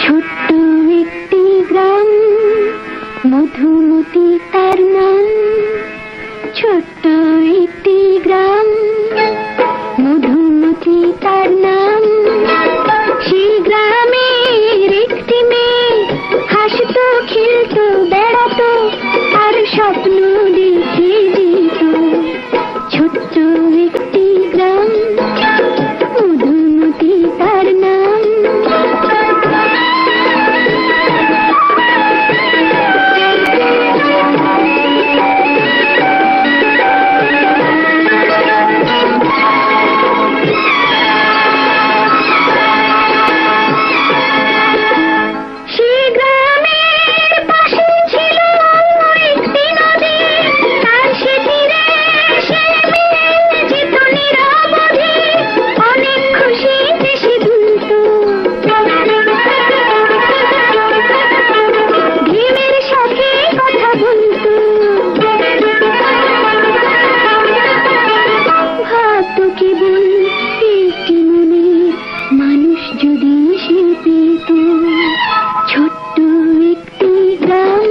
ছোট্ট একটি গ্রাম, মধুমতি তার নাম। ছোট্ট একটি গ্রাম, মধুমতি তার নাম। সেই গ্রামের একটি মেয়ে হাসতো, খেলতো, বেড়াতো, আর স্বপ্ন দেখে যেত। ছোট্ট একটি গ্রাম, মধুমতি তার নাম। ছোট্ট একটি গ্রাম,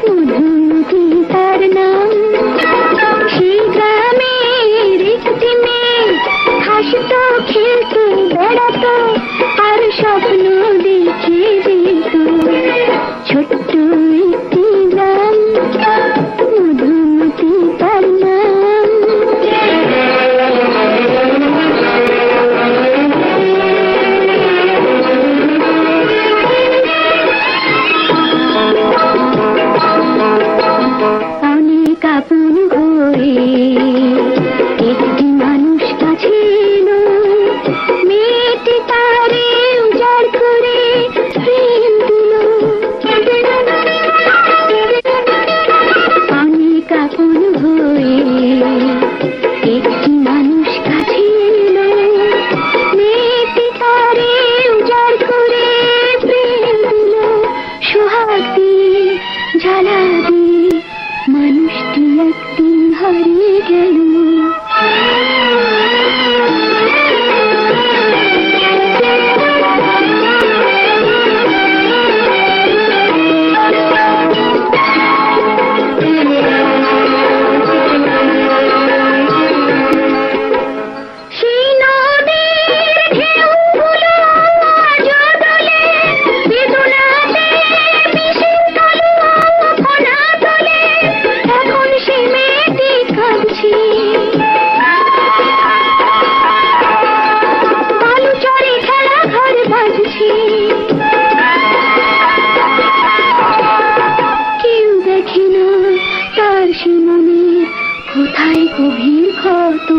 মধুমতি তার নাম। সেই গ্রামের একটি মেয়ে হাসতো, খেলতো, বেড়াতো, আর স্বপ্ন দেখে যেত। ছোট্ট একটি গ্রাম, মধুমতি তার নাম। অনেক আপন হয়ে একটি মানুষ কাছে এলো, মেয়েটি তারে উজাড় করে প্রেম দিল। অনেক আপন হয়ে একটি মানুষ কাছে এলো, মেয়েটি তারে উজাড় করে প্রেম দিল। সোহাগ দিয়ে, জ্বালা দিয়ে মানুষটি একদিন হারিয়ে গেল। সেই নদীর ঢেউগুলো আজও দোলে, বেদনাতে বিষের কালো ফোনা তোলে। এখন সে মেয়েটি কাঁদছে, বালু চরে খেলা ঘর বাজছে। কেউ দেখে না তার সে মনের কোথায় গভীর ক্ষত।